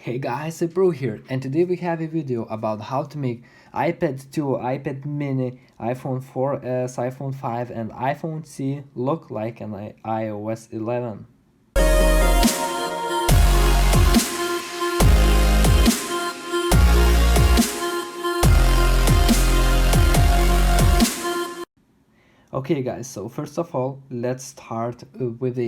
Hey guys, Bro here, and today we have a video about how to make iPad 2, iPad mini, iPhone 4S, iPhone 5 and iPhone C look like an iOS 11. Okay guys, so first of all, let's start with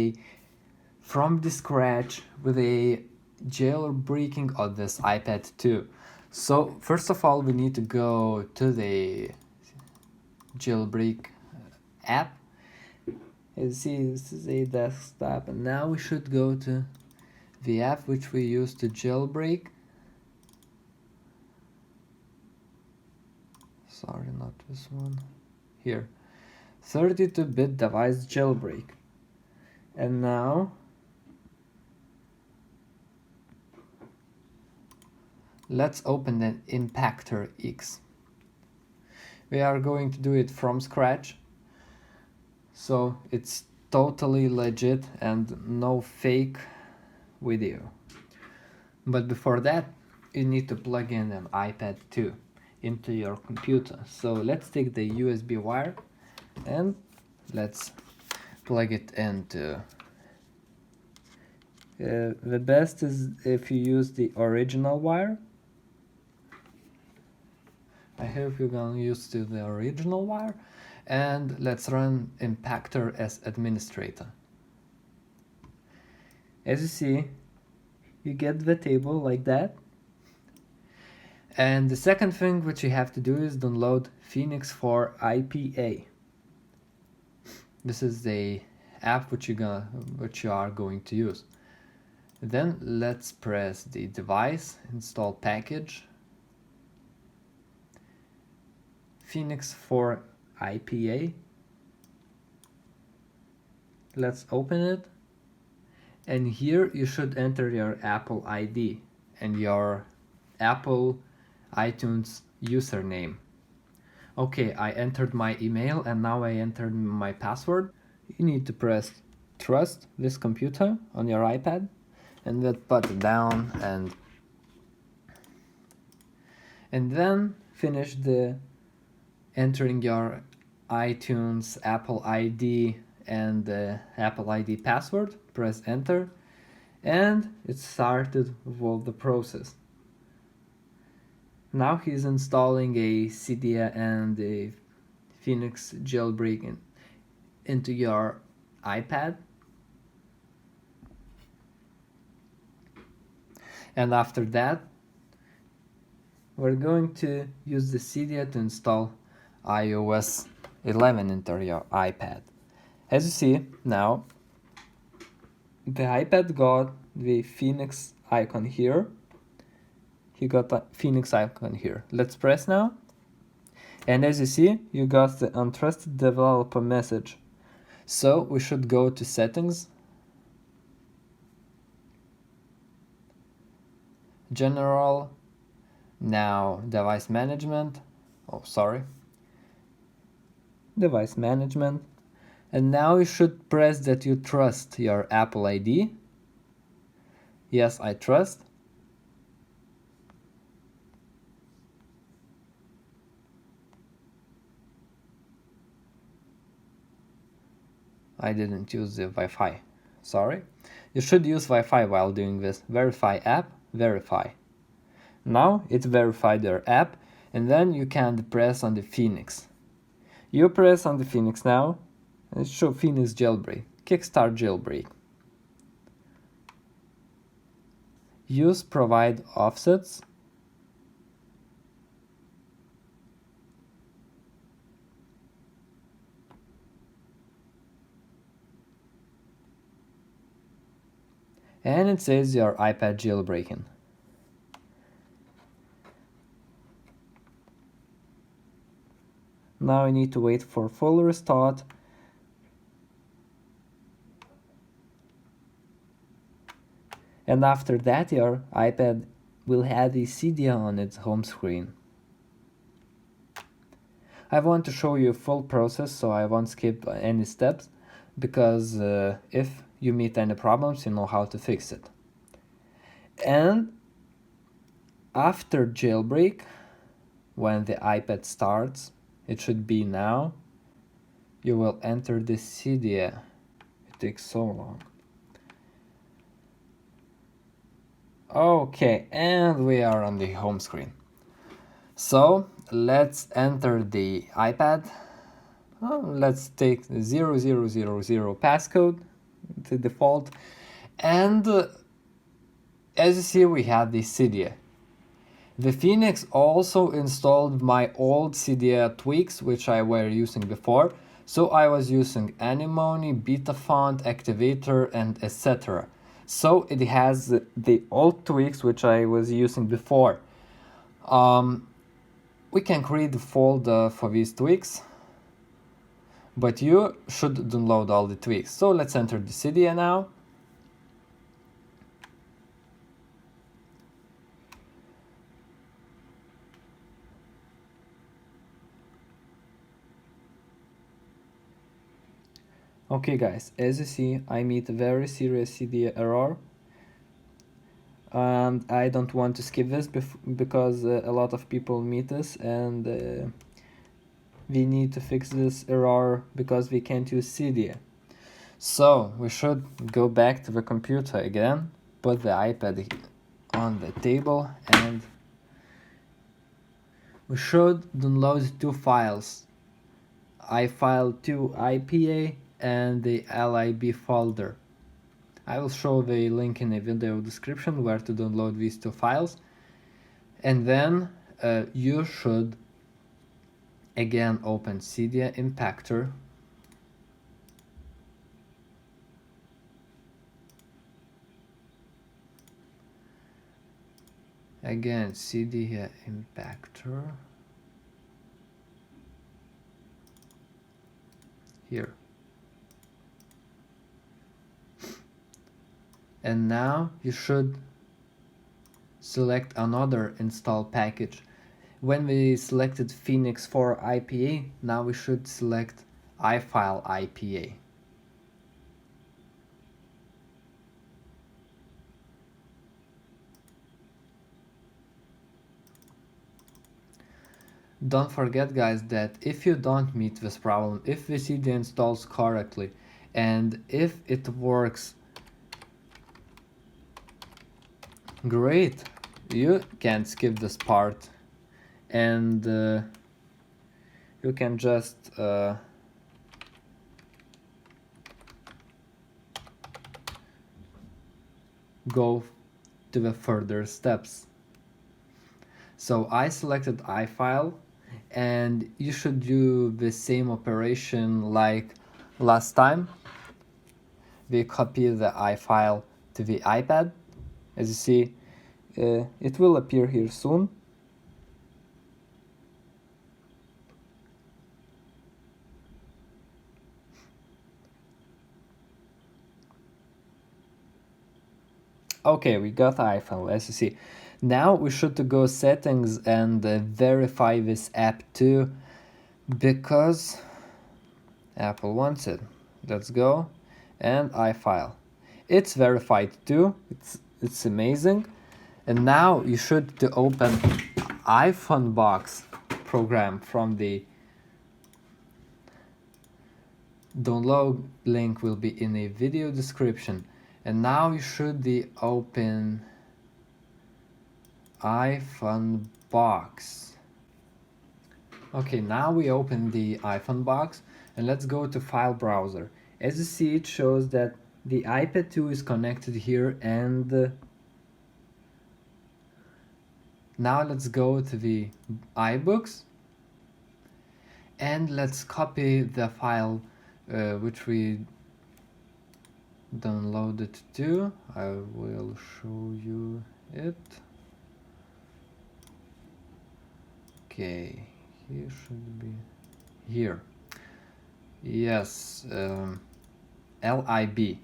from the scratch with a jailbreaking of this iPad 2. So first of all, we need to go to the jailbreak app. As you see, this is a desktop, and now we should go to the app which we use to jailbreak. Sorry, not this one. Here, 32-bit device jailbreak. And now let's open an Impactor X. We are going to do it from scratch, so it's totally legit and no fake video. But before that, you need to plug in an iPad 2 into your computer. So let's take the USB wire and let's plug it into. The best is if you use the original wire. I hope you're gonna use the original wire, and let's run Impactor as administrator. As you see, you get the table like that. And the second thing which you have to do is download Phoenix for IPA. This is the app which you are going to use. Then let's press the device, install package, Phoenix for IPA. Let's open it, and here you should enter your Apple ID and your Apple iTunes username. Okay, I entered my email and now I entered my password. You need to press trust this computer on your iPad and then put it down and then finish the entering your iTunes Apple ID and the Apple ID password. Press enter and it started with the process. Now he's installing a Cydia and a Phoenix jailbreak into your iPad. And after that, we're going to use the Cydia to install iOS 11 into your iPad. As you see now, the iPad got the Phoenix icon here. You got a Phoenix icon here. Let's press now. And as you see, you got the untrusted developer message. So we should go to settings, general, now device management. Device management. And now you should press that you trust your Apple ID. Yes, I trust. I didn't use the Wi-Fi. Sorry. You should use Wi-Fi while doing this. Verify app, verify. Now it verified your app, and then you can press on the Phoenix. You press on the Phoenix now, and it shows Phoenix jailbreak. Kickstart jailbreak. Use provide offsets. And it says your iPad jailbreaking. Now I need to wait for full restart. And after that, your iPad will have the Cydia on its home screen. I want to show you a full process, so I won't skip any steps, because if you meet any problems, you know how to fix it. And after jailbreak, when the iPad starts, it should be now, you will enter the Cydia. It takes so long. Okay, and we are on the home screen. So let's enter the iPad. Let's take 0000 passcode, the default, and as you see, we have the Cydia. The Phoenix also installed my old Cydia tweaks, which I were using before. So I was using Anemone, Betafont, Activator, and etc. So it has the old tweaks which I was using before. We can create the folder for these tweaks, but you should download all the tweaks. So let's enter the Cydia now. Okay guys, as you see, I meet a very serious Cydia error. And I don't want to skip this because a lot of people meet this, and we need to fix this error because we can't use Cydia. So we should go back to the computer again, put the iPad on the table, and we should download two files, iFile2 IPA and the lib folder. I will show the link in the video description where to download these two files. And then you should again open Cydia Impactor. Again, Cydia Impactor. Here. And now you should select another install package. When we selected Phoenix 4 IPA, now we should select iFile IPA. Don't forget guys that if you don't meet this problem, if the Cydia installs correctly, and if it works great, you can skip this part and you can just go to the further steps. So I selected iFile, and you should do the same operation like last time. We copy the iFile to the iPad. As you see, it will appear here soon. Okay, we got iPhone, as you see. Now we should go settings and verify this app too, because Apple wants it. Let's go, and iFile. It's verified too. It's amazing. And now you should to open iPhone box program from the download link will be in a video description. And now you should open iPhone box. Okay, now we open the iPhone box, and let's go to file browser. As you see, it shows that the iPad2 is connected here, and now let's go to the iBooks, and let's copy the file which we downloaded to. I will show you it. Okay, here should be here. Yes, lib.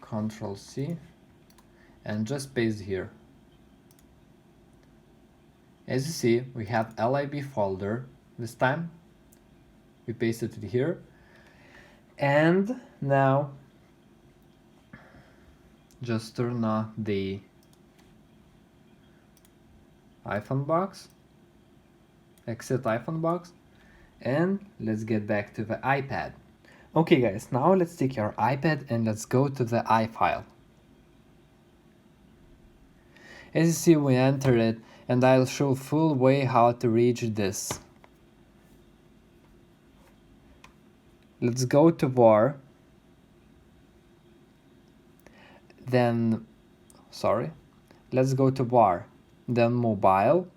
Control C, and just paste here. As you see, we have lib folder this time. We pasted it here, and now just turn on the iPhone box, exit iPhone box, and let's get back to the iPad. Okay guys, now let's take our iPad and let's go to the iFile. As you see, we enter it, and I'll show full way how to reach this. Let's go to var, then, let's go to var, then mobile,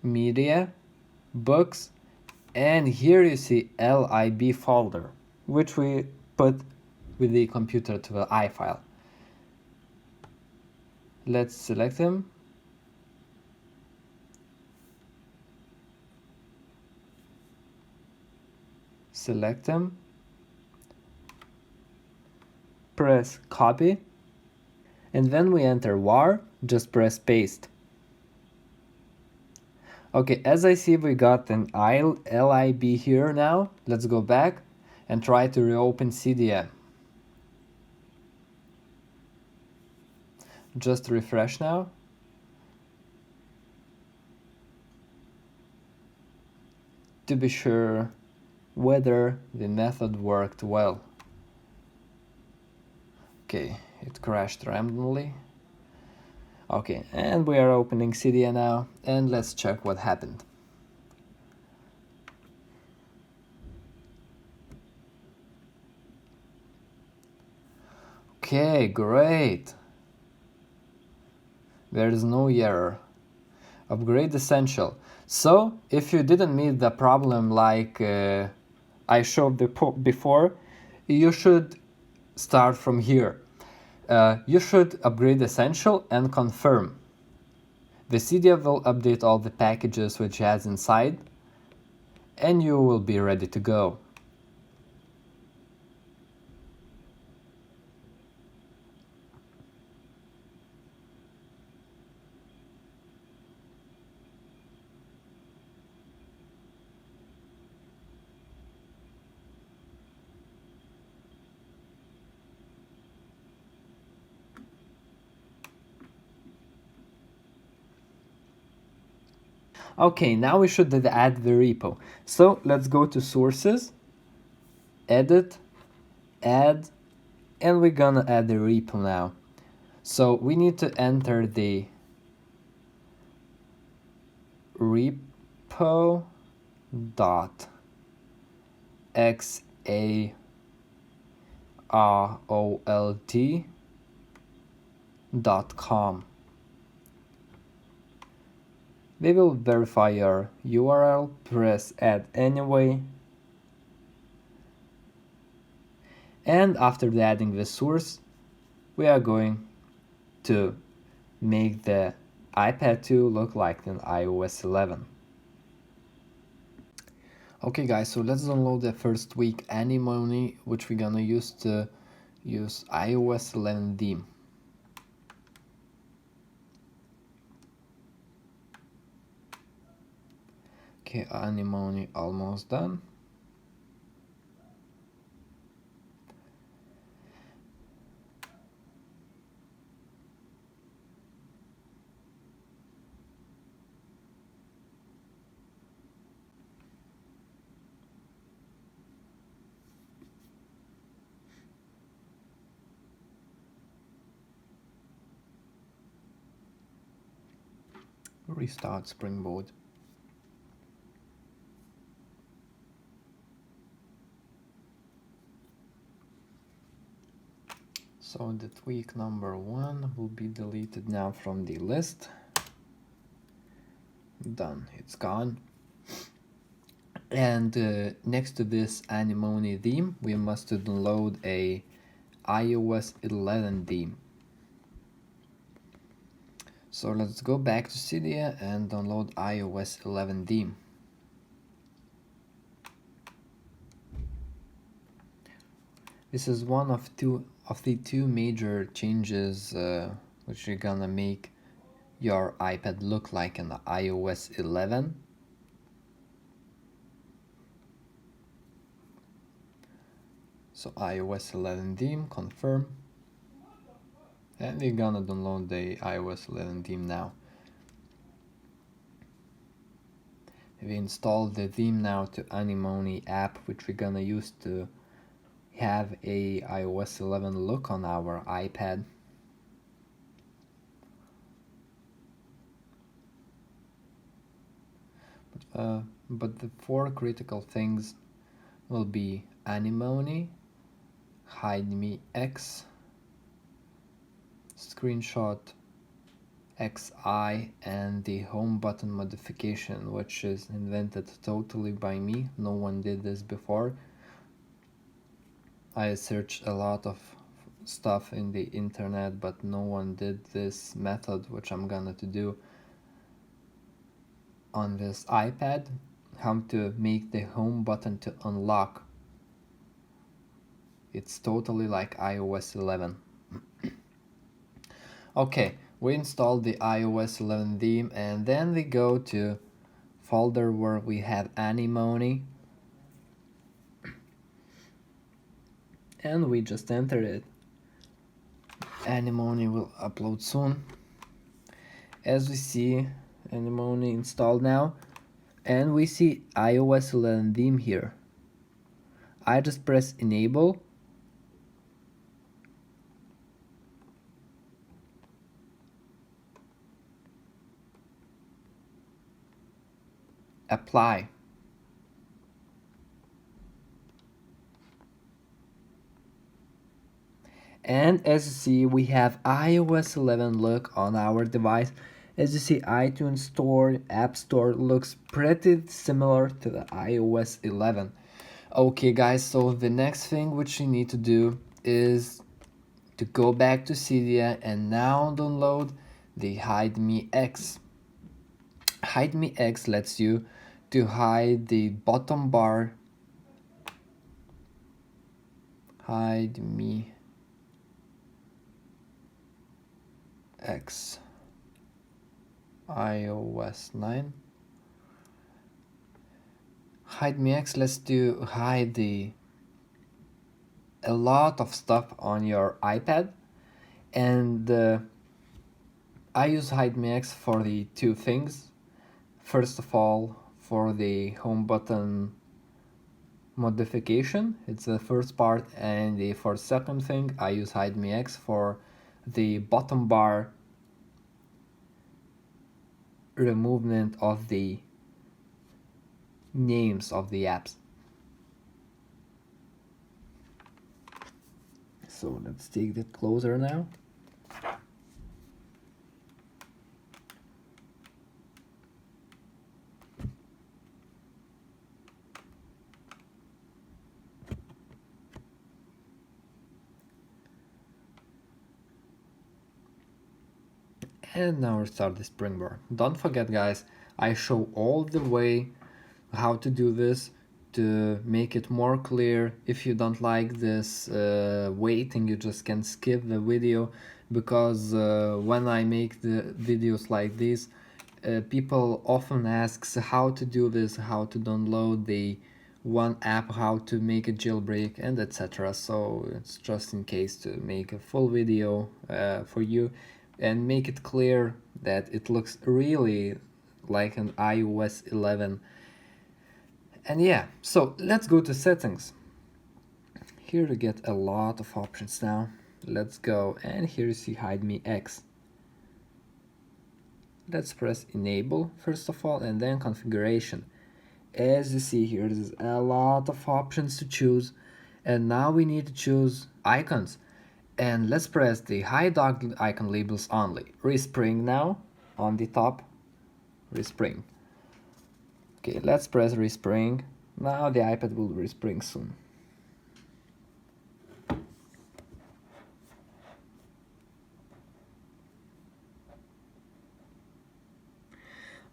media, books, and here you see lib folder, which we put with the computer to the iFile. Let's select them. Select them. Press copy. And when we enter var, just press paste. Okay, as I see we got an lib here now. Let's go back and try to reopen Cydia. Just refresh now. To be sure whether the method worked well. Okay, it crashed randomly. Okay, and we are opening Cydia now, and let's check what happened. Okay, great. There is no error. Upgrade essential. So, if you didn't meet the problem like I showed before, you should start from here. You should upgrade essential and confirm. The Cydia will update all the packages which has inside, and you will be ready to go. Okay, now we should add the repo. So let's go to sources, edit, add, and we're gonna add the repo now. So we need to enter the repo dot xarolt.com. They will verify your URL, press add anyway, and after adding the source, we are going to make the iPad2 look like an iOS 11. Okay guys, so let's download the first week Anemone, which we're gonna use to use iOS 11 theme. Okay, Anemone almost done. Restart Springboard. So the tweak number 1 will be deleted now from the list. Done, it's gone. And next to this Anemone theme, we must download a iOS 11 theme. So let's go back to Cydia and download iOS 11 theme. This is one of the two major changes which are gonna make your iPad look like an iOS 11. So iOS 11 theme, confirm. And we're gonna download the iOS 11 theme now. we installed the theme now to Anemone app, which we're gonna use to have a iOS 11 look on our iPad. But the 4 critical things will be Anemone, HideMeX, ScreenShotXI, and the home button modification, which is invented totally by me. No one did this before. I searched a lot of stuff in the internet, but no one did this method, which I'm gonna to do on this iPad. How to make the home button to unlock. It's totally like iOS 11. Okay, we installed the iOS 11 theme, and then we go to folder where we have Anemone, and we just enter it. Anemone will upload soon. As we see, Anemone installed now, and we see iOS 11 theme here. I just press enable, apply, and as you see, we have iOS 11 look on our device. As you see, iTunes Store, App Store looks pretty similar to the iOS 11. Okay guys, so the next thing which you need to do is to go back to Cydia and now download the HideMeX. HideMeX lets you to hide the bottom bar. HideMeX iOS 9. HideMeX lets you hide a lot of stuff on your iPad, and I use HideMeX for the 2 things. First of all, for the home button modification, it's the first part, and for second thing, I use HideMeX for the bottom bar removement of the names of the apps. So let's take that closer now. And now we start the springboard. Don't forget guys, I show all the way how to do this to make it more clear. If you don't like this waiting, you just can skip the video, because when I make the videos like this, people often ask how to do this, how to download the one app, how to make a jailbreak, and etc. So it's just in case to make a full video for you and make it clear that it looks really like an iOS 11. And yeah, so let's go to settings. Here you get a lot of options now. Let's go, and here you see HideMeX. Let's press enable first of all, and then configuration. As you see here, there's a lot of options to choose, and now we need to choose icons. And let's press the hide icon labels only. Respring now on the top. Respring. Okay, let's press respring. Now the iPad will respring soon.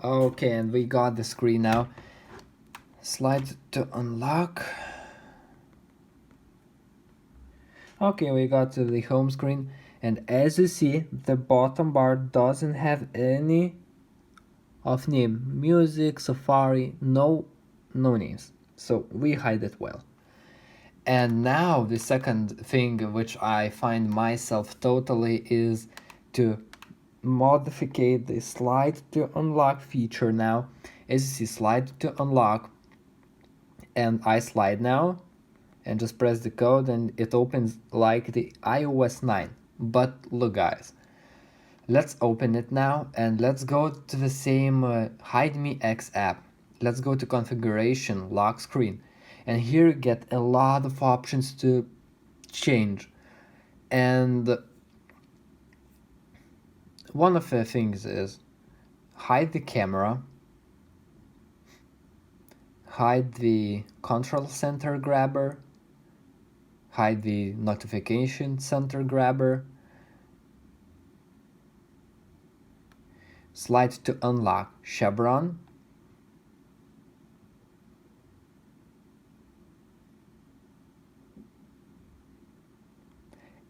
Okay, and we got the screen now. Slide to unlock. Okay, we got to the home screen, and as you see, the bottom bar doesn't have any of name. Music, Safari, no names. So we hide it well. And now the second thing which I find myself totally is to modify the slide to unlock feature now. As you see, slide to unlock, and I slide now and just press the code and it opens like the iOS 9. But look guys, let's open it now and let's go to the same HideMeX app. Let's go to configuration, lock screen, and here you get a lot of options to change. And one of the things is hide the camera, hide the control center grabber, hide the notification center grabber, slide to unlock chevron,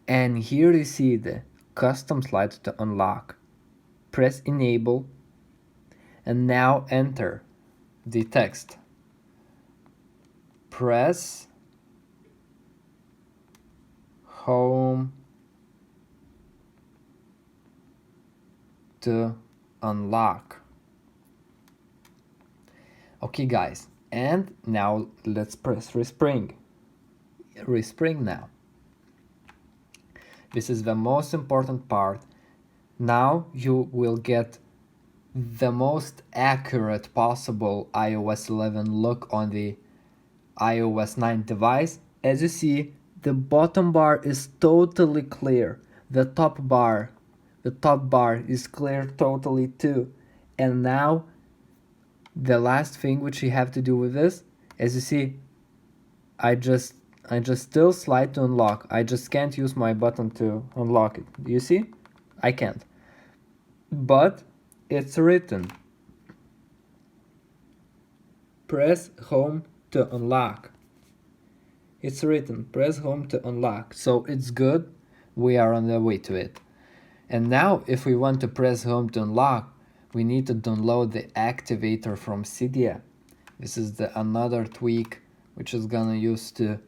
and here you see the custom slide to unlock. Press enable and now enter the text. Press home to unlock. Okay guys, and now let's press respring. Respring now. This is the most important part. Now you will get the most accurate possible iOS 11 look on the iOS 9 device. As you see, the bottom bar is totally clear. The top bar is clear totally too. And now the last thing which you have to do with this, as you see, I just still slide to unlock. I just can't use my button to unlock it. Do you see? I can't. But it's written. Press home to unlock. It's written, press home to unlock. So it's good. We are on the way to it. And now if we want to press home to unlock, we need to download the activator from Cydia. This is another tweak which is gonna use to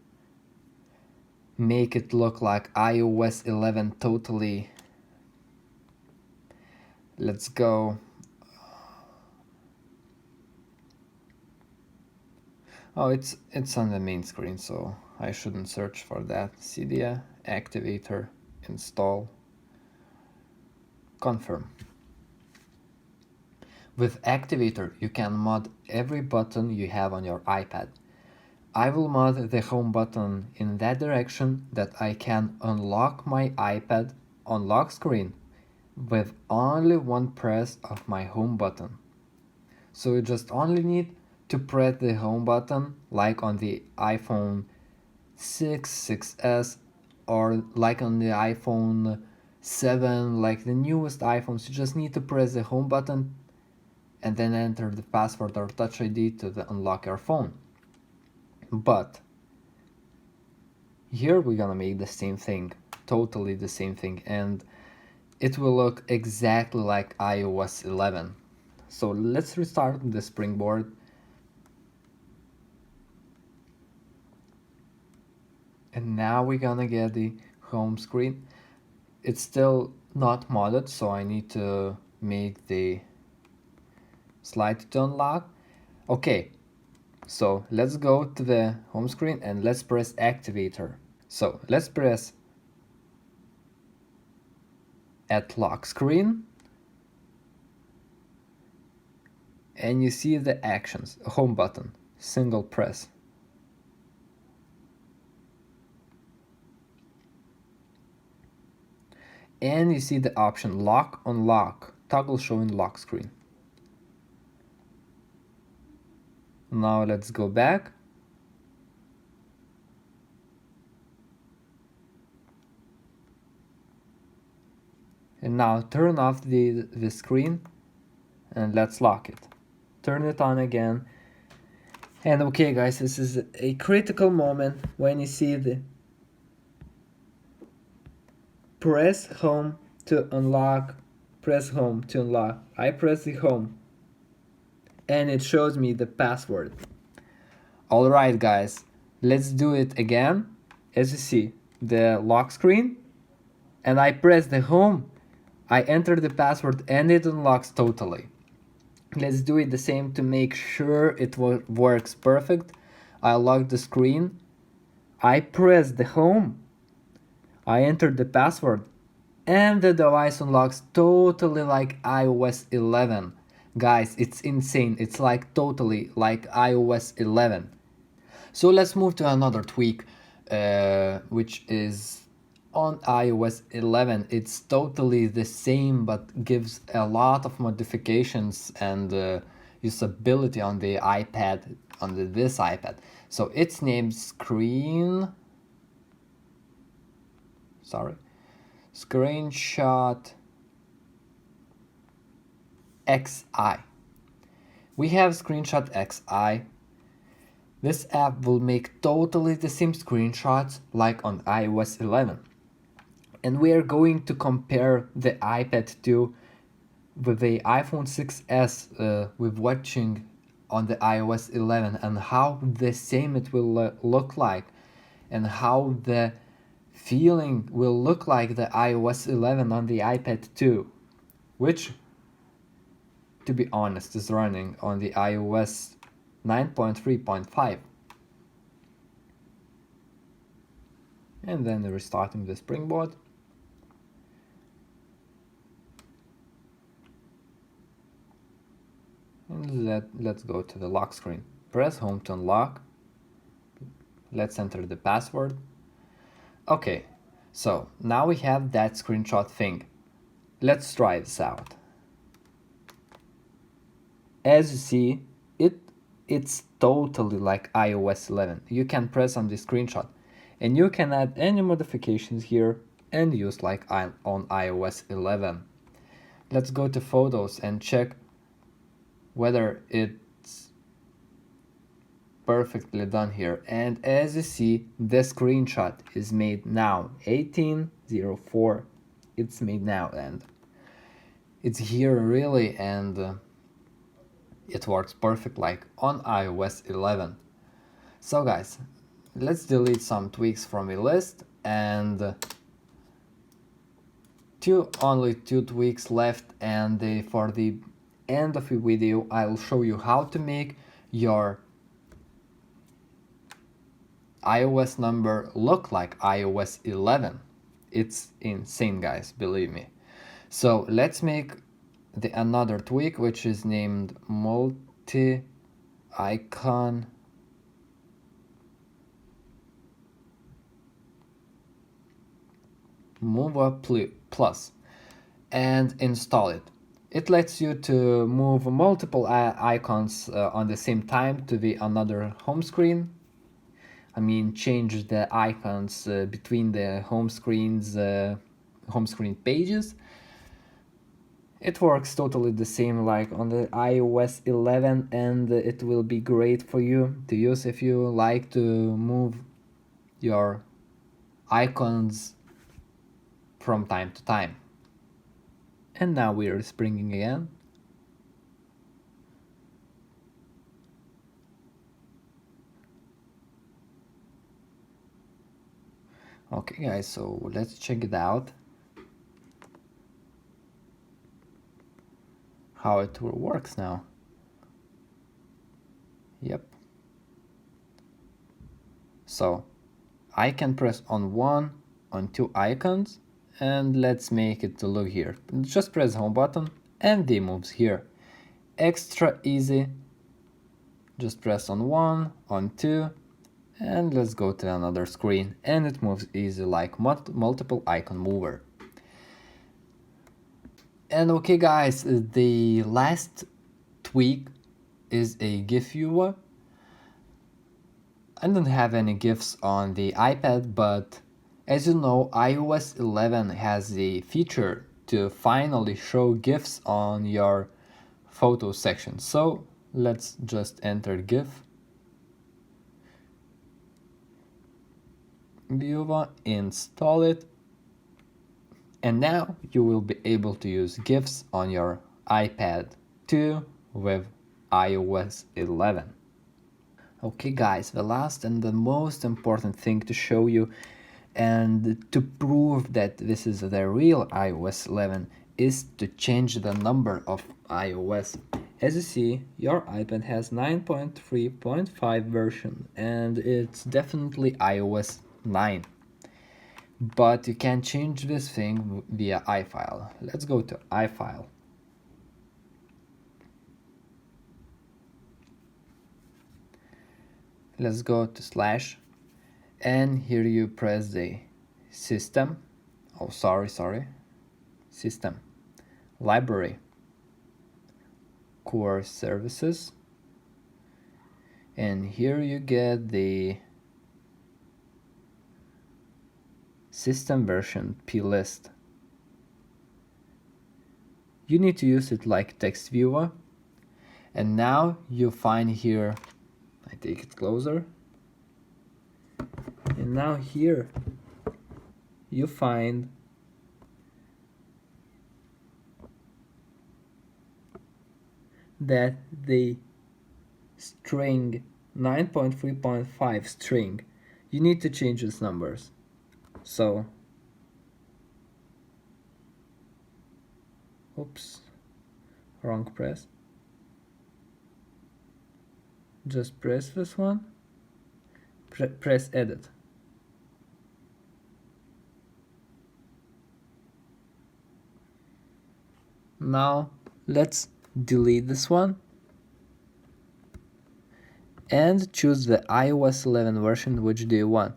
make it look like iOS 11 totally. Let's go. Oh, it's on the main screen, so I shouldn't search for that. Cydia Activator, install, confirm. With Activator, you can mod every button you have on your iPad. I will mod the home button in that direction that I can unlock my iPad on lock screen with only one press of my home button. So you just only need to press the home button like on the iPhone 6, 6S, or like on the iPhone 7, like the newest iPhones. You just need to press the home button and then enter the password or Touch ID to unlock your phone. But here we're gonna make the same thing, totally the same thing, and it will look exactly like iOS 11. So let's restart the Springboard. And now we're gonna get the home screen. It's still not modded, so I need to make the slide to unlock. Okay, so let's go to the home screen and let's press Activator. So let's press at lock screen, and you see the actions, home button, single press. And you see the option lock unlock, toggle showing lock screen. Now let's go back. And now turn off the screen and let's lock it. Turn it on again. And okay guys, this is a critical moment when you see the press home to unlock, press home to unlock. I press the home and it shows me the password. Alright guys, let's do it again. As you see, the lock screen, and I press the home, I enter the password and it unlocks totally. Let's do it the same to make sure it works perfect. I lock the screen, I press the home, I enter the password, and the device unlocks totally like iOS 11. Guys, it's insane. It's like totally like iOS 11. So let's move to another tweak, which is on iOS 11. It's totally the same, but gives a lot of modifications and usability on the iPad, on this iPad. So it's named ScreenShotXI. We have ScreenShotXI. This app will make totally the same screenshots like on iOS 11. And we are going to compare the iPad2 with the iPhone 6s with watching on the iOS 11 and how the same it will look like and how the feeling will look like the iOS 11 on the iPad 2, which, to be honest, is running on the iOS 9.3.5. And then restarting the Springboard. And let's go to the lock screen. Press home to unlock. Let's enter the password. Okay, so now we have that screenshot thing. Let's try this out. As you see, it's totally like iOS 11. You can press on the screenshot and you can add any modifications here and use like on iOS 11. Let's go to photos and check whether it's perfectly done here. And as you see, the screenshot is made now, 1804. It's made now and it's here really, and it works perfect like on iOS 11. So guys, let's delete some tweaks from the list, and only two tweaks left, and for the end of the video I'll show you how to make your iOS number look like iOS 11. It's insane, guys, believe me. So let's make another tweak, which is named MultiIconMover Plus, and install it. It lets you to move multiple icons on the same time to the another home screen. I mean, change the icons between the home screen pages. It works totally the same like on the iOS 11, and it will be great for you to use if you like to move your icons from time to time. And now we are springing again. Okay guys, so let's check it out. How it works now. Yep. So I can press on two icons, and let's make it to look here. Just press the home button and it moves here. Extra easy. Just press on one, on two, and let's go to another screen, and it moves easy like MultiIconMover. And okay guys, the last tweak is a Gif Viewer. I don't have any GIFs on the iPad, but as you know, iOS 11 has the feature to finally show GIFs on your photo section. So let's just enter Gif Viewer, install it, and now you will be able to use GIFs on your iPad 2 with iOS 11. Okay guys, the last and the most important thing to show you and to prove that this is the real iOS 11 is to change the number of iOS. As you see, your iPad has 9.3.5 version and it's definitely iOS 9. But you can change this thing via iFile. Let's go to iFile. Let's go to slash, and here you press the system, system, library, core services, and here you get the system version plist. You need to use it like text viewer, and now you find here, I take it closer, and now here you find that the string 9.3.5 string, you need to change its numbers. So, oops, wrong press. Just press this one, press edit. Now let's delete this one and choose the iOS 11 version. Which do you want?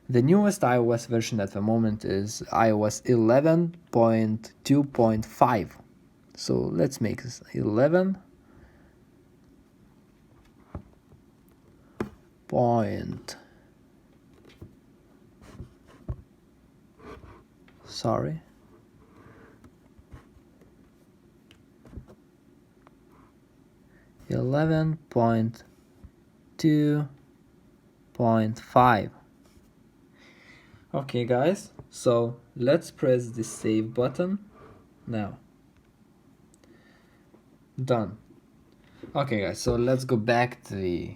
The newest iOS version at the moment is iOS 11.2.5. So let's make this 11. Sorry. 11.2.5. Okay guys, so let's press the save button now. Done. Okay guys, so let's go back to the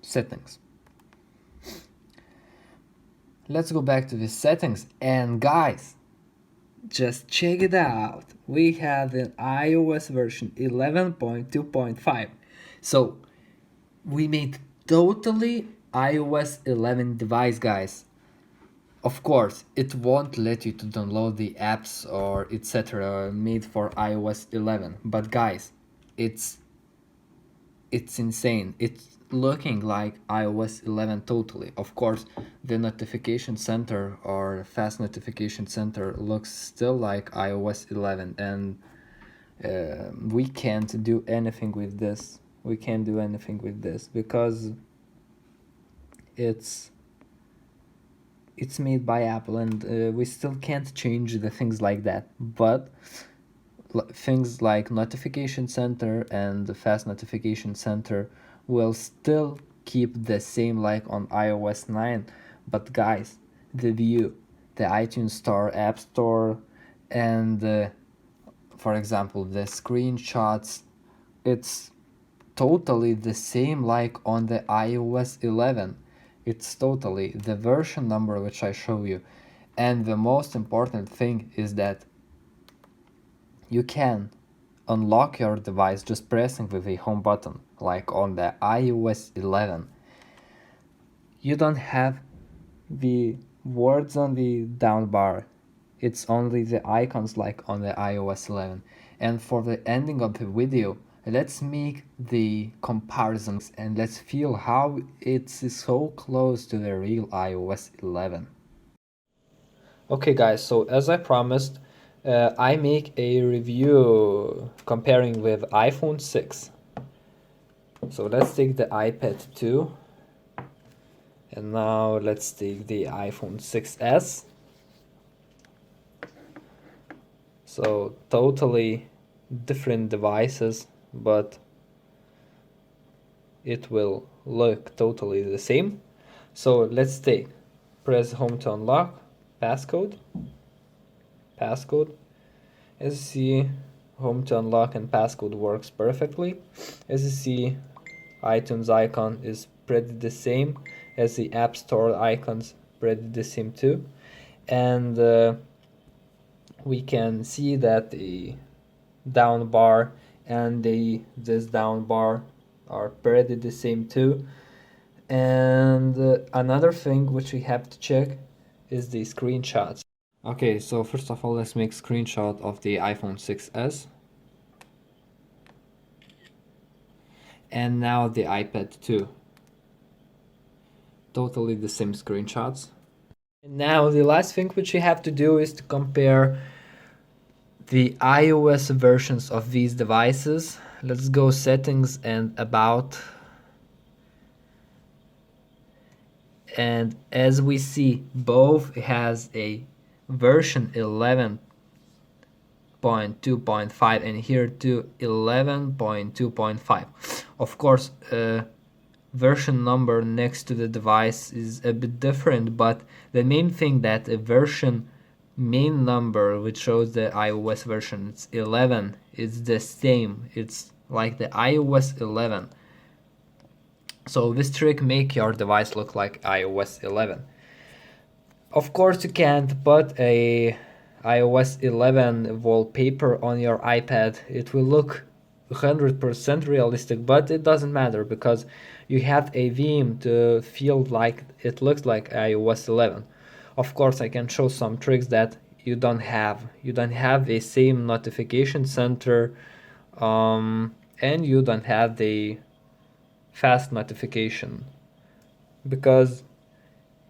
settings. Let's go back to the settings, and guys, just check it out. We have an iOS version 11.2.5. So we made totally iOS 11 device, guys. Of course, it won't let you to download the apps or etc. made for iOS 11. But guys, it's insane. It's looking like iOS 11 totally. Of course, the notification center or fast notification center looks still like iOS 11, and we can't do anything with this. We can't do anything with this because it's made by Apple, and we still can't change the things like that. But things like notification center and the fast notification center will still keep the same like on iOS 9. But guys, the view, the iTunes Store, App Store, and for example the screenshots, it's totally the same like on the iOS 11. It's totally the version number which I show you. And the most important thing is that you can unlock your device just pressing with the home button, like on the iOS 11. You don't have the words on the down bar. It's only the icons like on the iOS 11. And for the ending of the video, let's make the comparisons and let's feel how it's so close to the real iOS 11. Okay guys, so as I promised, I make a review comparing with iPhone 6. So let's take the iPad2, and now let's take the iPhone 6s. So totally different devices, but it will look totally the same. So let's press home to unlock, passcode. As you see, home to unlock and passcode works perfectly. As you see, iTunes icon is pretty the same as the App Store icons, pretty the same too. and we can see that the down bar and this down bar are pretty the same too. And another thing which we have to check is the screenshots. Okay, so first of all, let's make screenshot of the iPhone 6s. And now the iPad 2. Totally the same screenshots. And now the last thing which you have to do is to compare the iOS versions of these devices. Let's go settings and about. And as we see, both has a version 11.2.5 and here too 11.2.5. Of course, version number next to the device is a bit different, but the main thing that a version main number which shows the iOS version, it's 11, it's the same, it's like the iOS 11. So this trick make your device look like iOS 11. Of course, you can't put a iOS 11 wallpaper on your iPad. It will look 100% realistic, but it doesn't matter because you have a theme to feel like it looks like iOS 11. Of course, I can show some tricks that you don't have. You don't have the same notification center, and you don't have the fast notification because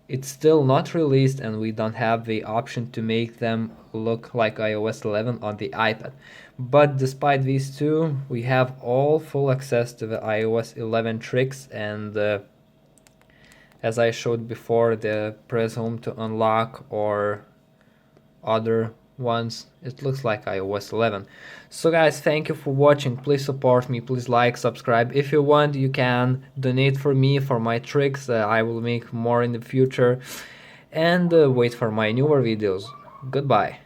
it's still not released and we don't have the option to make them look like iOS 11 on the iPad. But despite these two, we have all full access to the iOS 11 tricks, and as I showed before, the press home to unlock or other ones, it looks like iOS 11. So guys, thank you for watching. Please support me, please like, subscribe. If you want, you can donate for me for my tricks. I will make more in the future, and wait for my newer videos. Goodbye.